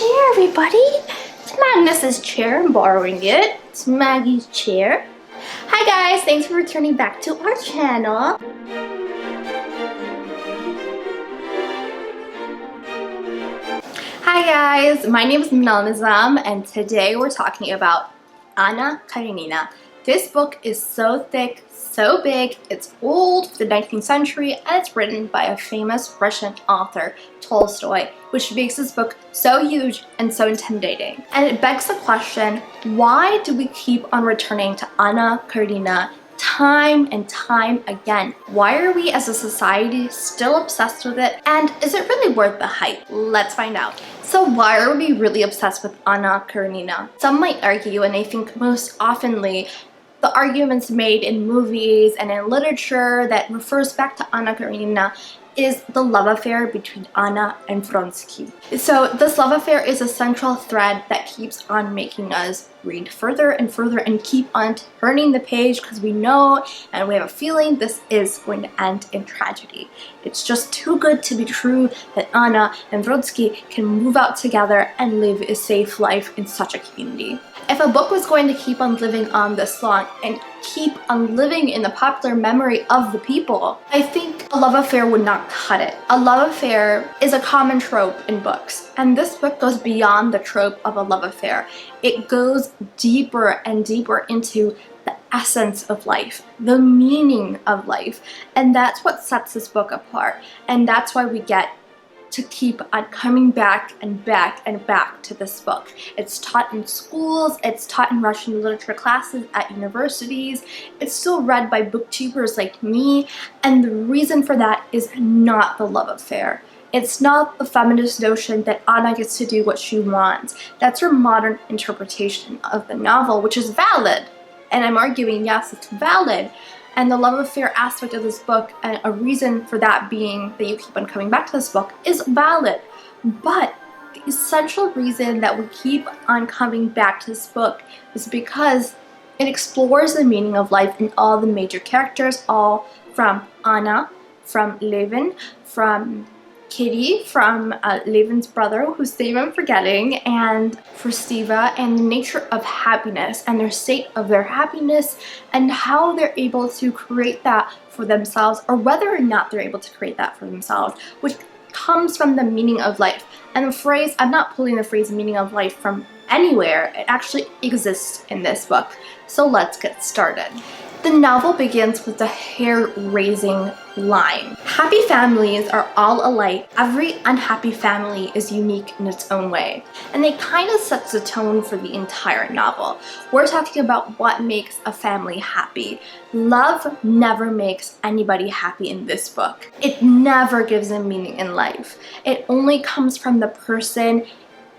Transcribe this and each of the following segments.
chair, everybody. It's Magnus's chair. I'm borrowing it. It's Maggie's chair. Hi guys, thanks for returning back to our channel. Hi guys, my name is Manal and today we're talking about Anna Karenina. This book is so thick, so big, it's old, the 19th century, and it's written by a famous Russian author, Tolstoy, which makes this book so huge and so intimidating. And it begs the question, why do we keep on returning to Anna Karenina time and time again? Why are we as a society still obsessed with it? And is it really worth the hype? Let's find out. So why are we really obsessed with Anna Karenina? Some might argue, and I think most oftenly, the arguments made in movies and in literature that refers back to Anna Karenina is the love affair between Anna and Vronsky. So this love affair is a central thread that keeps on making us read further and further and keep on turning the page because we know and we have a feeling this is going to end in tragedy. It's just too good to be true that Anna and Vronsky can move out together and live a safe life in such a community. If a book was going to keep on living on this long and keep on living in the popular memory of the people, I think a love affair would not cut it. A love affair is a common trope in books, and this book goes beyond the trope of a love affair. It goes deeper and deeper into the essence of life, the meaning of life, and that's what sets this book apart, and that's why we get to keep on coming back and back and back to this book. It's taught in schools, it's taught in Russian literature classes at universities, it's still read by booktubers like me, and the reason for that is not the love affair. It's not the feminist notion that Anna gets to do what she wants. That's her modern interpretation of the novel, which is valid. And I'm arguing, yes, it's valid. And the love affair aspect of this book, and a reason for that being that you keep on coming back to this book, is valid. But the essential reason that we keep on coming back to this book is because it explores the meaning of life in all the major characters, all from Anna, from Levin, from Kitty, from Levin's brother, whose name I'm forgetting, and for Stiva, and the nature of happiness and their state of their happiness and how they're able to create that for themselves, or whether or not they're able to create that for themselves, which comes from the meaning of life. And the phrase, I'm not pulling the phrase meaning of life from anywhere, it actually exists in this book. So let's get started. The novel begins with the hair-raising line. Happy families are all alike. Every unhappy family is unique in its own way. And it kind of sets the tone for the entire novel. We're talking about what makes a family happy. Love never makes anybody happy in this book. It never gives them meaning in life. It only comes from the person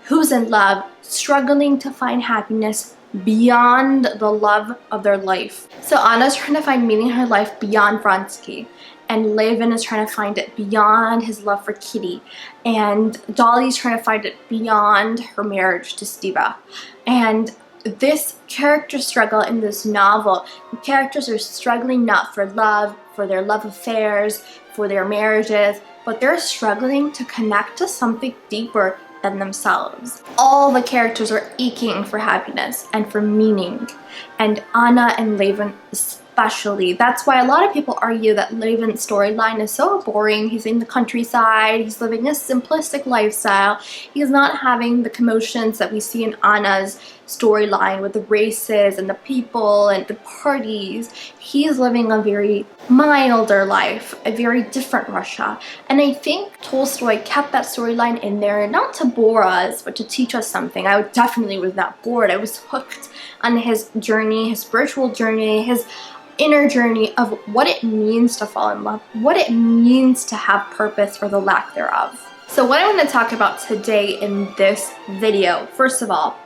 who's in love, struggling to find happiness beyond the love of their life. So Anna's trying to find meaning in her life beyond Vronsky, and Levin is trying to find it beyond his love for Kitty, and Dolly's trying to find it beyond her marriage to Stiva. And this character struggle in this novel, the characters are struggling not for love, for their love affairs, for their marriages, but they're struggling to connect to something deeper than themselves. All the characters are aching for happiness and for meaning, and Anna and Levin especially. That's why a lot of people argue that Levin's storyline is so boring. He's in the countryside, he's living a simplistic lifestyle, he's not having the commotions that we see in Anna's storyline with the races and the people and the parties. He's living a very milder life, a very different Russia. And I think Tolstoy kept that storyline in there not to bore us, but to teach us something. I definitely was not bored. I was hooked on his journey, his spiritual journey, his inner journey of what it means to fall in love, what it means to have purpose or the lack thereof. So what I want to talk about today in this video, first of all,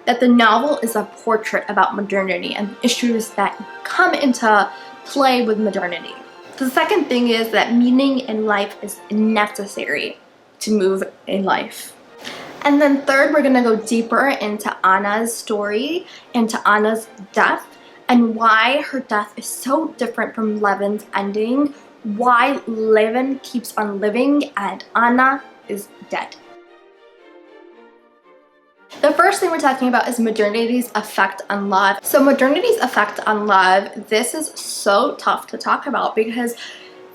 that the novel is a portrait about modernity and issues that come into play with modernity. The second thing is that meaning in life is necessary to move in life. And then third, we're gonna go deeper into Anna's story, into Anna's death, and why her death is so different from Levin's ending, why Levin keeps on living and Anna is dead. The first thing we're talking about is modernity's effect on love. So modernity's effect on love, this is so tough to talk about because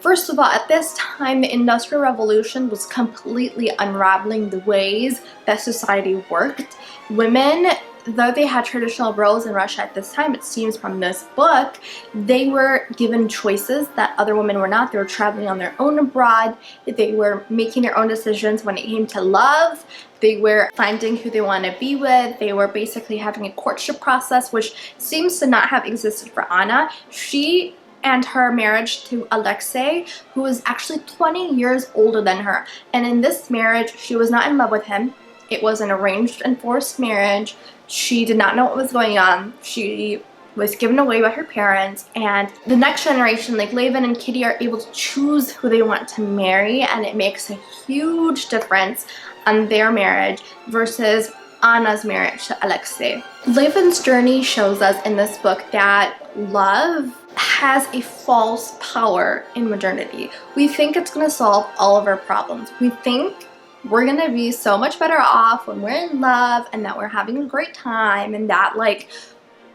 first of all, at this time, the Industrial Revolution was completely unraveling the ways that society worked. Women, though they had traditional roles in Russia at this time, it seems from this book, they were given choices that other women were not. They were traveling on their own abroad. They were making their own decisions when it came to love. They were finding who they want to be with. They were basically having a courtship process, which seems to not have existed for Anna. She and her marriage to Alexei, who was actually 20 years older than her. And in this marriage, she was not in love with him. It was an arranged and forced marriage. She did not know what was going on. She was given away by her parents, and the next generation, like Levin and Kitty, are able to choose who they want to marry, and it makes a huge difference on their marriage versus Anna's marriage to Alexei. Levin's journey shows us in this book that love has a false power in modernity. We think it's going to solve all of our problems. We think we're going to be so much better off when we're in love and that we're having a great time, and that like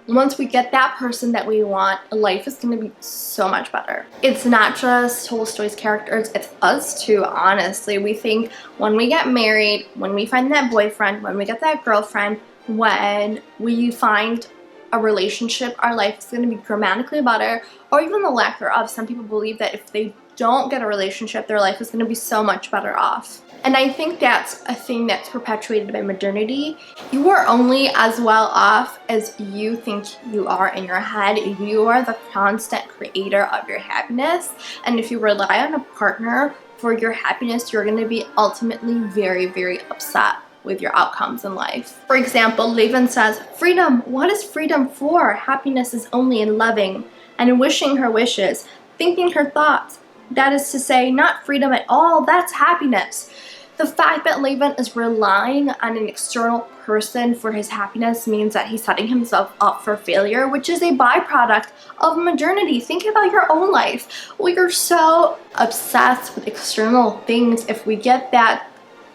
once we get that person that we want, life is going to be so much better. It's not just Tolstoy's characters, it's us too, honestly. We think when we get married, when we find that boyfriend, when we get that girlfriend, when we find a relationship, our life is going to be dramatically better, or even the lack thereof. Some people believe that if they don't get a relationship, their life is going to be so much better off. And I think that's a thing that's perpetuated by modernity. You are only as well off as you think you are in your head. You are the constant creator of your happiness. And if you rely on a partner for your happiness, you're going to be ultimately very, very upset with your outcomes in life. For example, Levin says, "Freedom, what is freedom for? Happiness is only in loving and wishing her wishes, thinking her thoughts. That is to say, not freedom at all, that's happiness." The fact that Levin is relying on an external person for his happiness means that he's setting himself up for failure, which is a byproduct of modernity. Think about your own life. We are so obsessed with external things. If we get that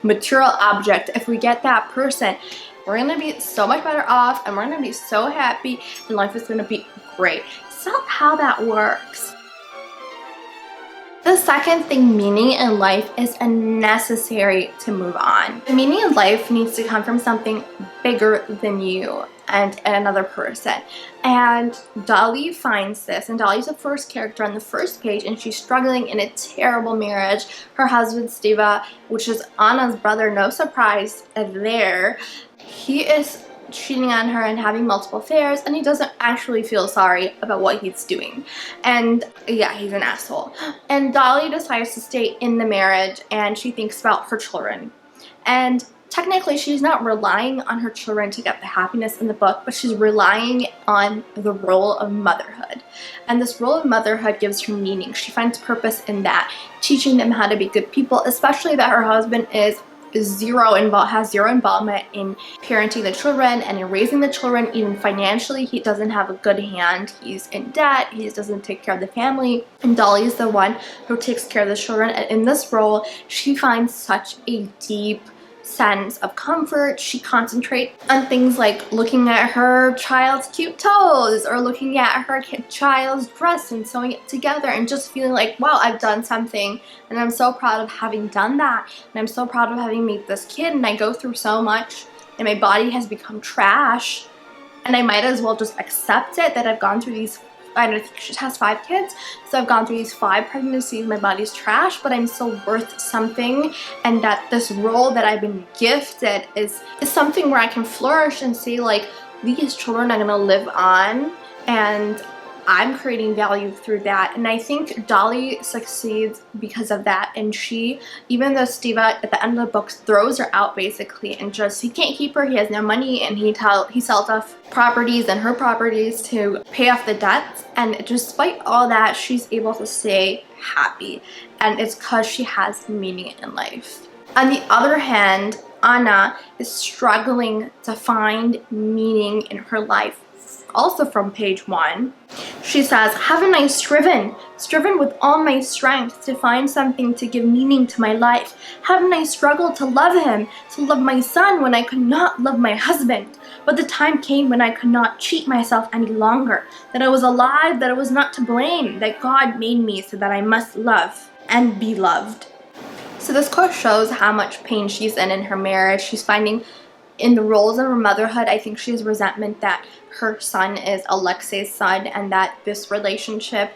material object, if we get that person, we're gonna be so much better off and we're gonna be so happy and life is gonna be great. It's not how that works. The second thing, meaning in life, is necessary to move on. The meaning in life needs to come from something bigger than you and another person. And Dolly finds this, and Dolly's the first character on the first page, and she's struggling in a terrible marriage. Her husband, Steva, which is Anna's brother, no surprise there, he is cheating on her and having multiple affairs, and he doesn't actually feel sorry about what he's doing. And yeah, he's an asshole. And Dolly decides to stay in the marriage, and she thinks about her children. And technically, she's not relying on her children to get the happiness in the book, but she's relying on the role of motherhood. And this role of motherhood gives her meaning. She finds purpose in that, teaching them how to be good people, especially that her husband has zero involvement in parenting the children and in raising the children. Even financially, he doesn't have a good hand. He's in debt. He doesn't take care of the family, and Dolly is the one who takes care of the children. And in this role, she finds such a deep sense of comfort. She concentrates on things like looking at her child's cute toes or looking at her child's dress and sewing it together and just feeling like, wow, I've done something and I'm so proud of having done that, and I'm so proud of having made this kid, and I go through so much and my body has become trash, and I might as well just accept it that I've gone through these, I don't know, she has 5 kids, so I've gone through these 5 pregnancies, my body's trash, but I'm still worth something, and that this role that I've been gifted is something where I can flourish and say, like, these children are gonna live on, and I'm creating value through that. And I think Dolly succeeds because of that. And she, even though Steva at the end of the book throws her out basically and just, he can't keep her, he has no money, and he sells off properties and her properties to pay off the debts, and despite all that, she's able to stay happy, and it's because she has meaning in life. On the other hand, Anna is struggling to find meaning in her life, also from page 1. She says, haven't I striven with all my strength to find something to give meaning to my life? Haven't I struggled to love him, to love my son when I could not love my husband? But the time came when I could not cheat myself any longer, that I was alive, that I was not to blame, that God made me so that I must love and be loved. So this quote shows how much pain she's in her marriage. She's finding in the roles of her motherhood, I think she has resentment that her son is Alexei's son and that this relationship,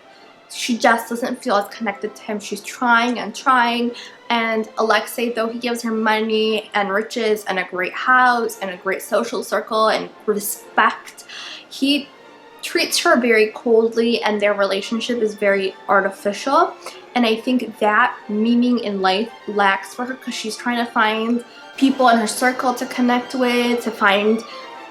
she just doesn't feel as connected to him. She's trying and trying, and Alexei, though he gives her money and riches and a great house and a great social circle and respect, he treats her very coldly and their relationship is very artificial. And I think that meaning in life lacks for her because she's trying to find people in her circle to connect with, to find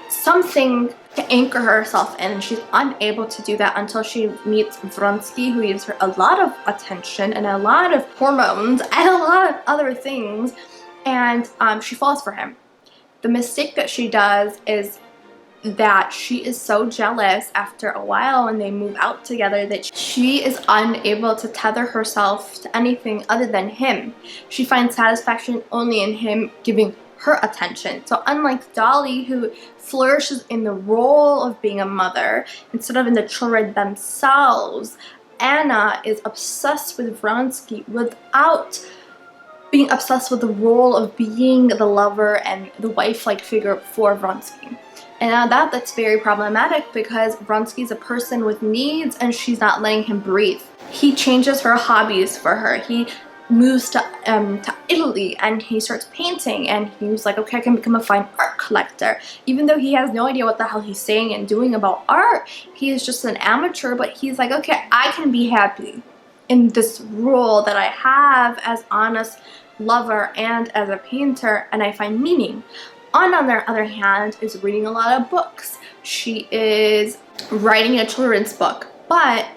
something to anchor herself in, and she's unable to do that until she meets Vronsky, who gives her a lot of attention and a lot of hormones and a lot of other things, and she falls for him. The mistake that she does is that she is so jealous after a while when they move out together that she is unable to tether herself to anything other than him. She finds satisfaction only in him giving her attention. So unlike Dolly, who flourishes in the role of being a mother instead of in the children themselves, Anna is obsessed with Vronsky without being obsessed with the role of being the lover and the wife-like figure for Vronsky. And now that's very problematic because Vronsky's a person with needs and she's not letting him breathe. He changes her hobbies for her. He moves to Italy and he starts painting, and he was like, okay, I can become a fine art collector. Even though he has no idea what the hell he's saying and doing about art, he is just an amateur, but he's like, okay, I can be happy in this role that I have as Anna's lover and as a painter, and I find meaning. Anna, on the other hand, is reading a lot of books. She is writing a children's book, but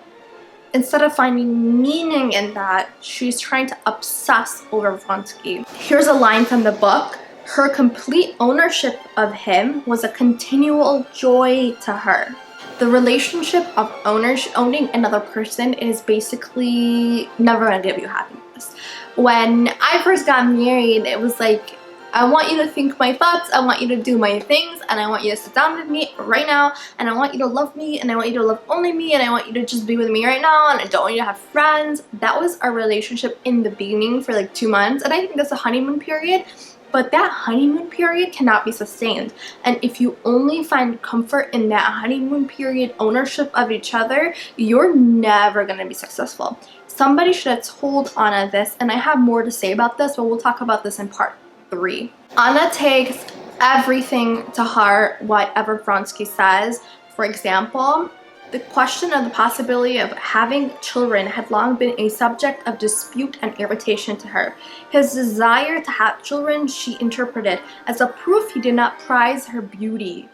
instead of finding meaning in that, she's trying to obsess over Vronsky. Here's a line from the book. Her complete ownership of him was a continual joy to her. The relationship of owning another person is basically never going to give you happiness. When I first got married, it was like, I want you to think my thoughts, I want you to do my things, and I want you to sit down with me right now, and I want you to love me, and I want you to love only me, and I want you to just be with me right now, and I don't want you to have friends. That was our relationship in the beginning for like 2 months, and I think that's a honeymoon period, but that honeymoon period cannot be sustained. And if you only find comfort in that honeymoon period ownership of each other, you're never going to be successful. Somebody should have told Anna this, and I have more to say about this, but we'll talk about this in part 3. Anna takes everything to heart, whatever Vronsky says. For example, the question of the possibility of having children had long been a subject of dispute and irritation to her. His desire to have children she interpreted as a proof he did not prize her beauty.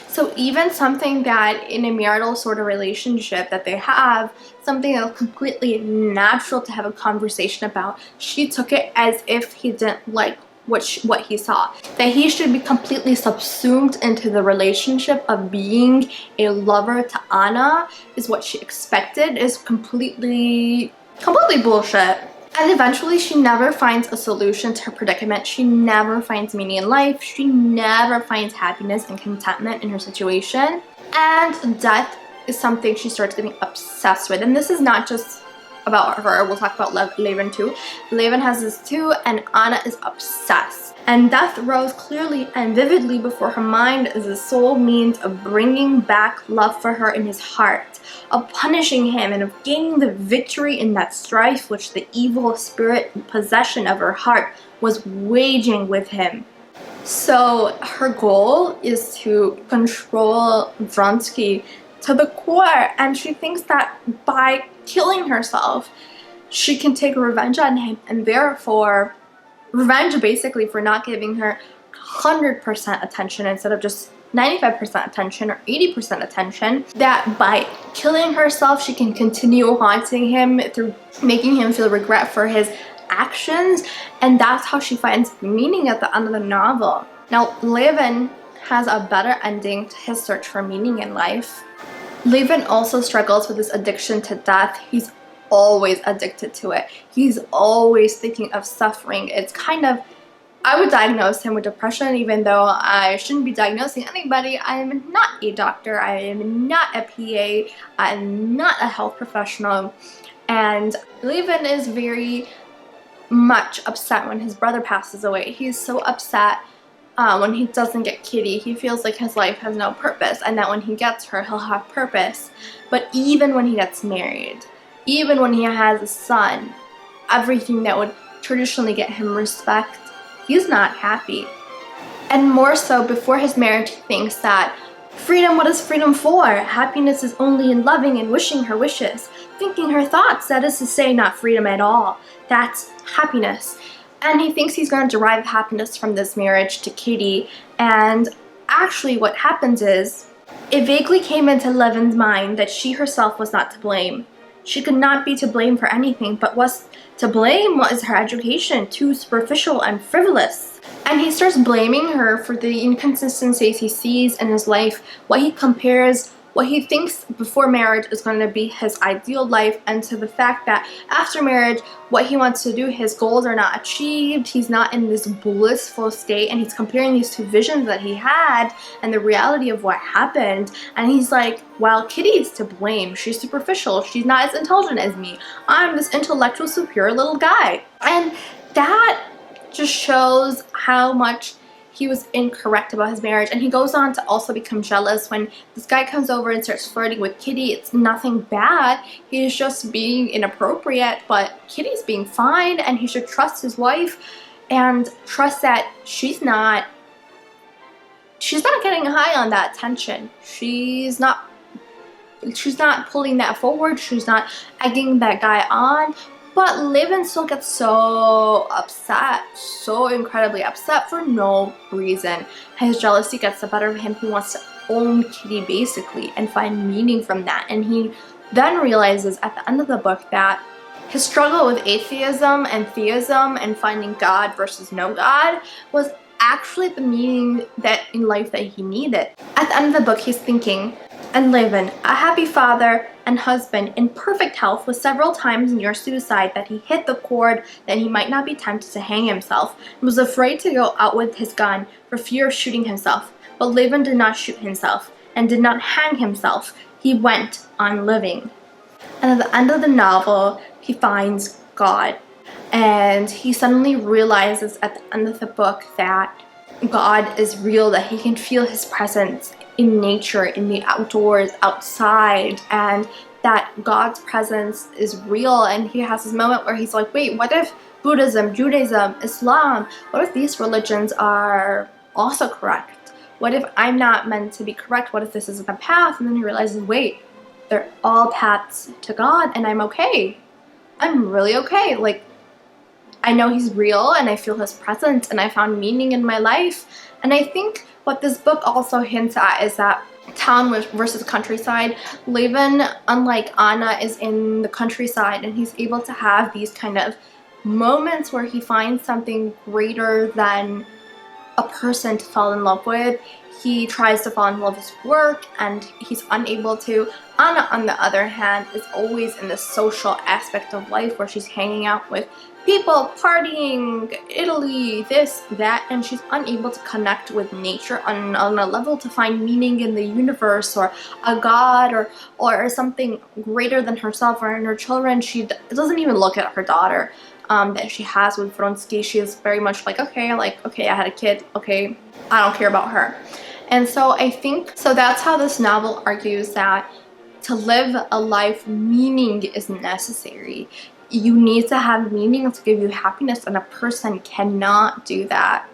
So even something that in a marital sort of relationship that they have, something that's completely natural to have a conversation about, she took it as if he didn't like what he saw. That he should be completely subsumed into the relationship of being a lover to Anna is what she expected, is completely bullshit. And eventually she never finds a solution to her predicament. She never finds meaning in life. She never finds happiness and contentment in her situation. And death is something she starts getting obsessed with. And this is not just about her. We'll talk about Levin too. Levin has this too, and Anna is obsessed. And death rose clearly and vividly before her mind as the sole means of bringing back love for her in his heart, of punishing him, and of gaining the victory in that strife which the evil spirit in possession of her heart was waging with him. So her goal is to control Vronsky to the core, and she thinks that by killing herself she can take revenge on him, and therefore revenge basically for not giving her 100% attention instead of just 95% attention or 80% attention. That by killing herself she can continue haunting him through making him feel regret for his actions, and that's how she finds meaning at the end of the novel. Now Levin has a better ending to his search for meaning in life. Levin also struggles with his addiction to death. He's always addicted to it. He's always thinking of suffering. It's kind of, I would diagnose him with depression, even though I shouldn't be diagnosing anybody. I am not a doctor. I am not a PA. I'm not a health professional. And Levin is very much upset when his brother passes away. He's so upset when he doesn't get Kitty. He feels like his life has no purpose, and that when he gets her, he'll have purpose. But even when he gets married, even when he has a son, everything that would traditionally get him respect, he's not happy. And more so, before his marriage, he thinks that freedom, what is freedom for? Happiness is only in loving and wishing her wishes, thinking her thoughts, that is to say, not freedom at all. That's happiness. And he thinks he's going to derive happiness from this marriage to Kitty. And actually what happens is, it vaguely came into Levin's mind that she herself was not to blame. She could not be to blame for anything, but was to blame was her education, too superficial and frivolous. And he starts blaming her for the inconsistencies he sees in his life, what he compares, what he thinks before marriage is going to be his ideal life, and to the fact that after marriage, what he wants to do, his goals are not achieved, he's not in this blissful state, and he's comparing these two visions that he had and the reality of what happened. And he's like, well, Kitty's to blame. She's superficial. She's not as intelligent as me. I'm this intellectual, superior little guy. And that just shows how much he was incorrect about his marriage. And he goes on to also become jealous when this guy comes over and starts flirting with Kitty. It's nothing bad. He's just being inappropriate, but Kitty's being fine, and he should trust his wife and trust that she's not getting high on that tension. She's not pulling that forward. She's not egging that guy on. But Levin still gets so upset, so incredibly upset for no reason. His jealousy gets the better of him. He wants to own Kitty basically and find meaning from that. And he then realizes at the end of the book that his struggle with atheism and theism and finding God versus no God was actually the meaning that in life that he needed. At the end of the book, he's thinking, and Levin, a happy father and husband in perfect health, was several times near suicide, that he hit the cord that he might not be tempted to hang himself, and was afraid to go out with his gun for fear of shooting himself. But Levin did not shoot himself and did not hang himself. He went on living. And at the end of the novel, he finds God. And he suddenly realizes at the end of the book that God is real, that he can feel his presence in nature, in the outdoors, outside, and that God's presence is real. And he has this moment where he's like, wait, what if Buddhism, Judaism, Islam, what if these religions are also correct? What if I'm not meant to be correct? What if this isn't a path? And then he realizes, wait, they're all paths to God, and I'm okay. I'm really okay. Like, I know he's real, and I feel his presence, and I found meaning in my life. And I think what this book also hints at is that town versus countryside. Levin, unlike Anna, is in the countryside, and he's able to have these kind of moments where he finds something greater than a person to fall in love with. He tries to fall in love with his work, and he's unable to. Anna, on the other hand, is always in the social aspect of life where she's hanging out with people, partying, Italy, this, that, and she's unable to connect with nature on a level to find meaning in the universe or a god or something greater than herself or in her children. She doesn't even look at her daughter that she has with Vronsky. She is very much like, okay, I had a kid, okay, I don't care about her. And so I think, so that's how this novel argues that to live a life, meaning is necessary. You need to have meaning to give you happiness, and a person cannot do that.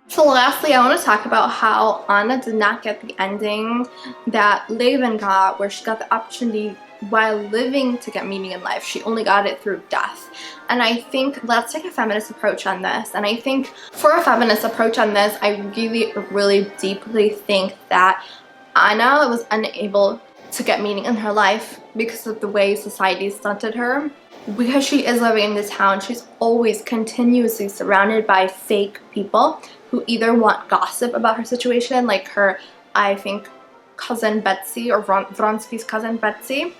So lastly, I want to talk about how Anna did not get the ending that Levin got, where she got the opportunity while living to get meaning in life. She only got it through death. And I think, let's take a feminist approach on this. And I think for a feminist approach on this, I really deeply think that Anna was unable to get meaning in her life because of the way society stunted her. Because she is living in this town, she's always continuously surrounded by fake people who either want gossip about her situation, like her, I think, cousin Betsy, or Vronsky's cousin Betsy,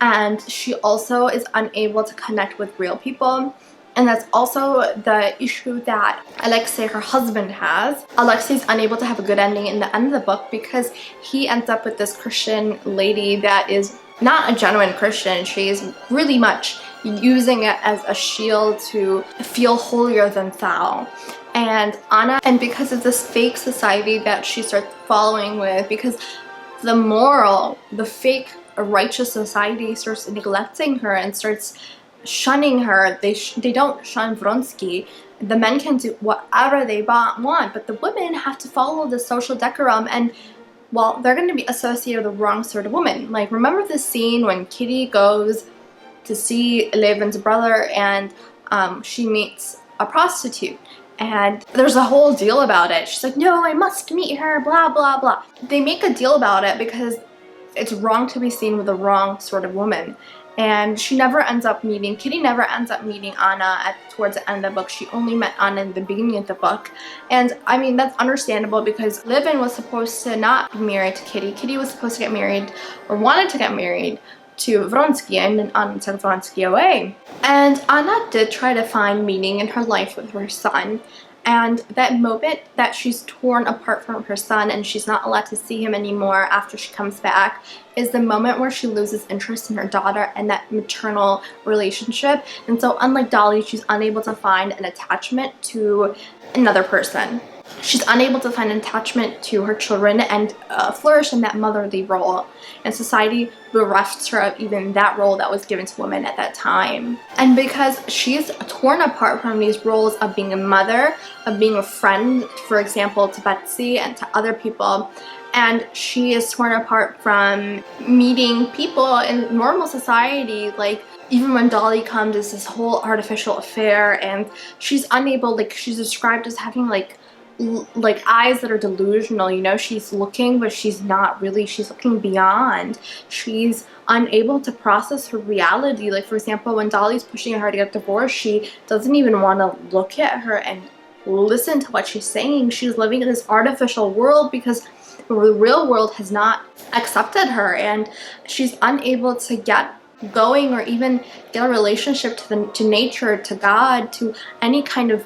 and she also is unable to connect with real people. And that's also the issue that Alexei, her husband, has. Alexei's unable to have a good ending in the end of the book because he ends up with this Christian lady that is not a genuine Christian. She's really much using it as a shield to feel holier than thou. And Anna, and because of this fake society that she starts following with, because the fake righteous society starts neglecting her and starts shunning her. They don't shun Vronsky. The men can do whatever they want, but the women have to follow the social decorum, and well, they're going to be associated with the wrong sort of woman. Like, remember the scene when Kitty goes to see Levin's brother and she meets a prostitute, and there's a whole deal about it. She's like, no, I must meet her, blah blah blah. They make a deal about it because it's wrong to be seen with the wrong sort of woman. And Kitty never ends up meeting Anna towards the end of the book. She only met Anna in the beginning of the book. And I mean, that's understandable because Levin was supposed to not be married to Kitty. Kitty was supposed to get married, or wanted to get married, to Vronsky, and then Anna took Vronsky away. And Anna did try to find meaning in her life with her son. And that moment that she's torn apart from her son and she's not allowed to see him anymore after she comes back is the moment where she loses interest in her daughter and that maternal relationship. And so unlike Dolly, she's unable to find an attachment to another person. She's unable to find an attachment to her children and flourish in that motherly role. And society bereft her of even that role that was given to women at that time. And because she's torn apart from these roles of being a mother, of being a friend, for example, to Betsy and to other people, and she is torn apart from meeting people in normal society, like even when Dolly comes, it's this whole artificial affair, and she's unable, like she's described as having like eyes that are delusional, you know, she's looking but she's not really, she's looking beyond. She's unable to process her reality. Like, for example, when Dolly's pushing her to get divorced, she doesn't even want to look at her and listen to what she's saying. She's living in this artificial world because the real world has not accepted her, and she's unable to get going or even get a relationship to nature, to God, to any kind of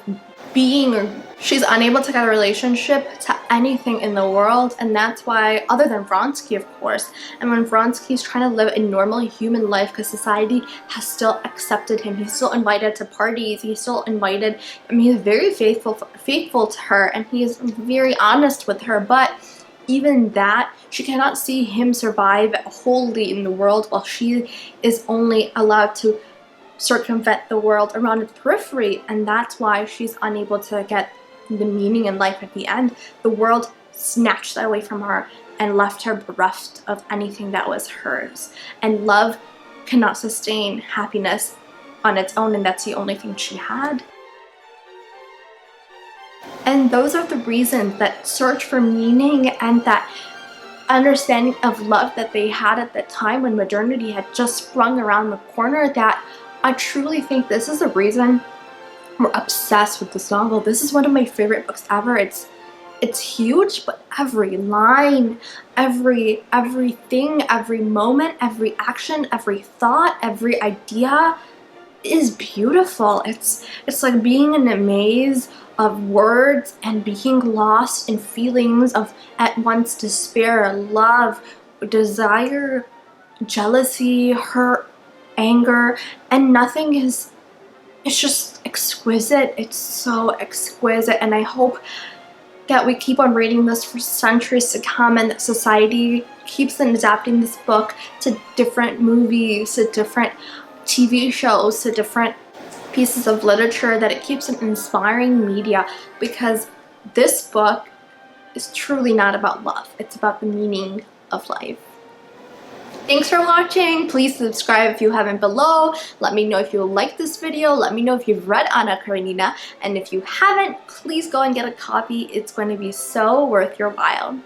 being, or she's unable to get a relationship to anything in the world. And that's why, other than Vronsky, of course, and when Vronsky's trying to live a normal human life because society has still accepted him, he's still invited to parties, he's still invited, I mean, he's very faithful to her, and he is very honest with her, but even that, she cannot see him survive wholly in the world while she is only allowed to circumvent the world around its periphery. And that's why she's unable to get the meaning in life at the end. The world snatched that away from her and left her bereft of anything that was hers. And love cannot sustain happiness on its own, and that's the only thing she had. And those are the reasons, that search for meaning and that understanding of love that they had at the time when modernity had just sprung around the corner, that I truly think this is the reason we're obsessed with this novel. This is one of my favorite books ever. It's huge, but every line, everything, every moment, every action, every thought, every idea is beautiful. It's like being in a maze of words and being lost in feelings of at once despair, love, desire, jealousy, hurt, anger, and nothing is, it's just exquisite. It's so exquisite, and I hope that we keep on reading this for centuries to come, and that society keeps on adapting this book to different movies, to different TV shows, to different pieces of literature, that it keeps an inspiring media, because this book is truly not about love. It's about the meaning of life. Thanks for watching. Please subscribe if you haven't below. Let me know if you like this video. Let me know if you've read Anna Karenina. And if you haven't, please go and get a copy. It's going to be so worth your while.